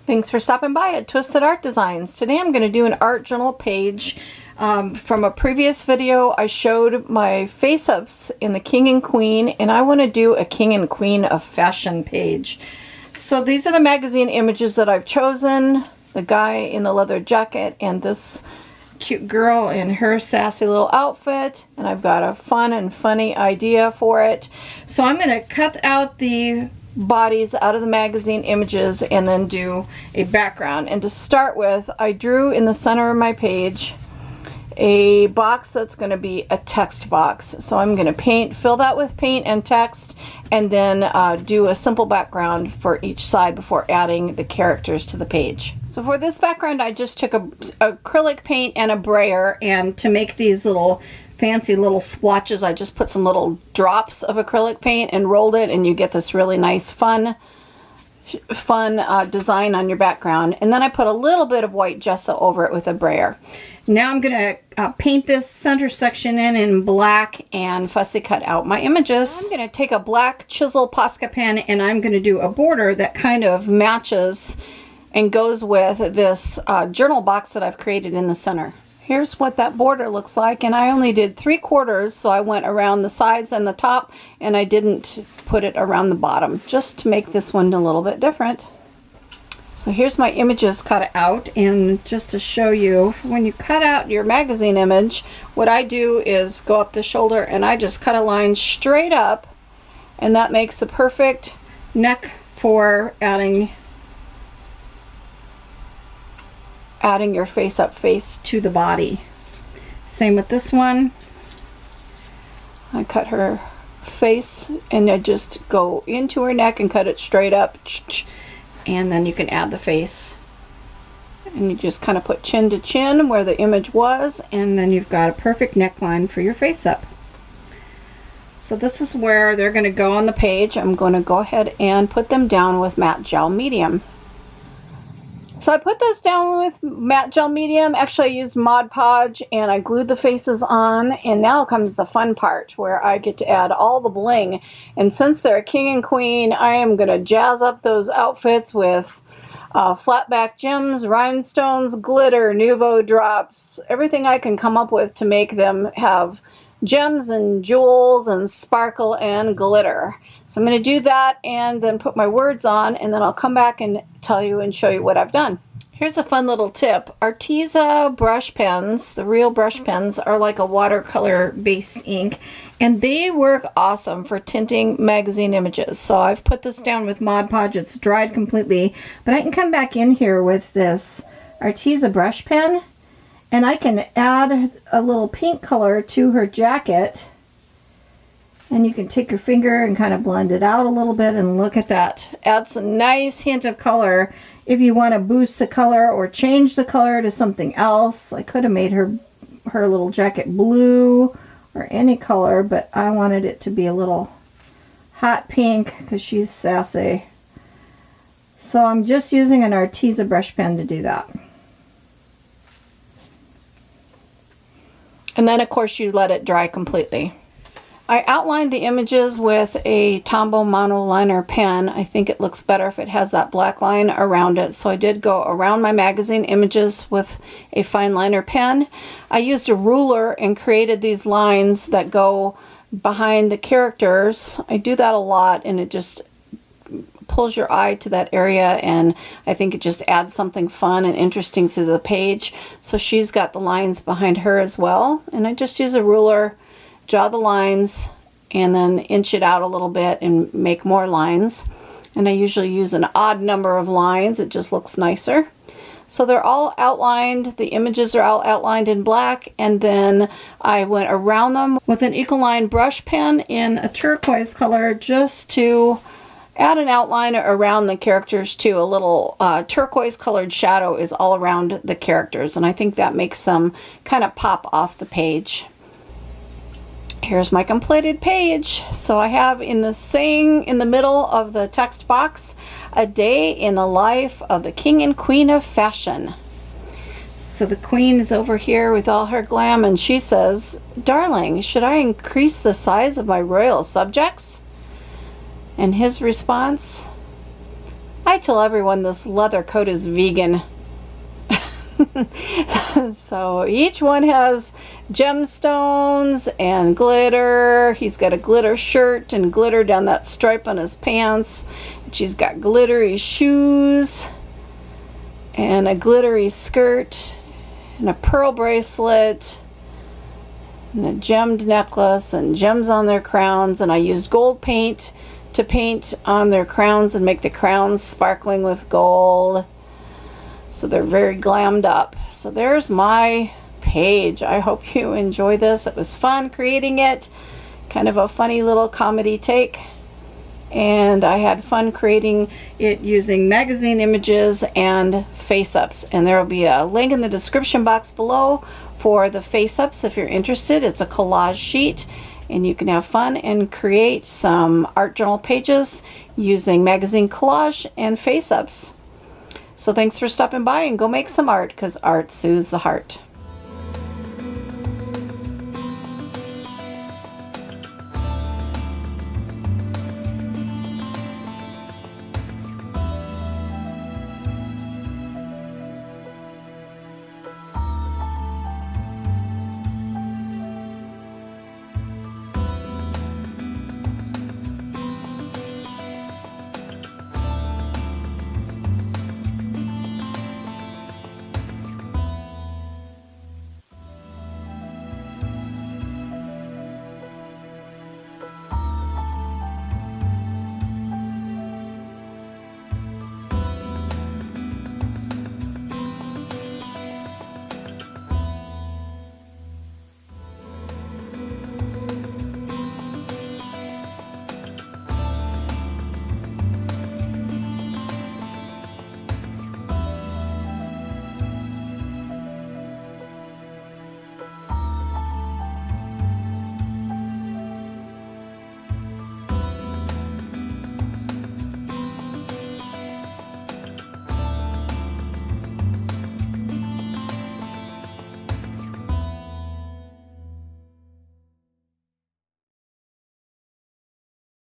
Thanks for stopping by at Twisted Art Designs. Today I'm going to do an art journal page. From a previous video I showed my face-ups in the King and Queen, and I want to do a King and Queen of Fashion page. So these are the magazine images that I've chosen. The guy in the leather jacket and this cute girl in her sassy little outfit, and I've got a fun and funny idea for it. So I'm going to cut out the bodies out of the magazine images and then do a background. And to start with, I drew in the center of my page a box that's going to be a text box. So I'm going to fill that with paint and text, and then do a simple background for each side before adding the characters to the page. So for this background, I just took a acrylic paint and a brayer, and to make these little fancy little splotches, I just put some little drops of acrylic paint and rolled it, and you get this really nice fun design on your background. And then I put a little bit of white gesso over it with a brayer. Now I'm going to paint this center section in black and fussy cut out my images. I'm going to take a black chisel Posca pen, and I'm going to do a border that kind of matches and goes with this journal box that I've created in the center. Here's what that border looks like, and I only did 3/4, so I went around the sides and the top, and I didn't put it around the bottom, just to make this one a little bit different. So here's my images cut out, and just to show you, when you cut out your magazine image, what I do is go up the shoulder and I just cut a line straight up, and that makes the perfect neck for adding your face-up face to the body. Same with this one. I cut her face and I just go into her neck and cut it straight up, and then you can add the face, and you just kind of put chin to chin where the image was, and then you've got a perfect neckline for your face-up. So this is where they're going to go on the page. I'm going to go ahead and put them down with matte gel medium. So I put those down with matte gel medium. Actually, I used Mod Podge, and I glued the faces on, and now comes the fun part where I get to add all the bling. And since they're a king and queen, I am going to jazz up those outfits with flatback gems, rhinestones, glitter, nouveau drops, everything I can come up with to make them have gems and jewels and sparkle and glitter. So I'm going to do that and then put my words on, and then I'll come back and tell you and show you what I've done. Here's a fun little tip. Arteza brush pens, the real brush pens, are like a watercolor based ink, and they work awesome for tinting magazine images. So I've put this down with Mod Podge. It's dried completely, but I can come back in here with this Arteza brush pen, and I can add a little pink color to her jacket, and you can take your finger and kind of blend it out a little bit, and look at that. Adds a nice hint of color. If you want to boost the color or change the color to something else, I could have made her little jacket blue or any color, but I wanted it to be a little hot pink because she's sassy. So I'm just using an Arteza brush pen to do that. And then of course you let it dry completely. I outlined the images with a Tombow monoliner pen. I think it looks better if it has that black line around it. So I did go around my magazine images with a fine liner pen. I used a ruler and created these lines that go behind the characters. I do that a lot, and it just pulls your eye to that area, and I think it just adds something fun and interesting to the page. So she's got the lines behind her as well, and I just use a ruler, draw the lines, and then inch it out a little bit and make more lines. And I usually use an odd number of lines. It just looks nicer. So they're all outlined. The images are all outlined in black, and then I went around them with an Ecoline brush pen in a turquoise color just to add an outline around the characters too. A little turquoise colored shadow is all around the characters, and I think that makes them kind of pop off the page. Here's my completed page. So I have in the middle of the text box, a day in the life of the king and queen of fashion. So the queen is over here with all her glam, and she says, "Darling, should I increase the size of my royal subjects?" And his response, I tell everyone this leather coat is vegan. So each one has gemstones and glitter. He's got a glitter shirt and glitter down that stripe on his pants. She's got glittery shoes and a glittery skirt and a pearl bracelet and a gemmed necklace and gems on their crowns. And I used gold paint to paint on their crowns and make the crowns sparkling with gold. So they're very glammed up. So there's my page. I hope you enjoy this. It was fun creating it. Kind of a funny little comedy take. And I had fun creating it using magazine images and face-ups. And there will be a link in the description box below for the face-ups if you're interested. It's a collage sheet. And you can have fun and create some art journal pages using magazine collage and face-ups. So thanks for stopping by, and go make some art, because art soothes the heart.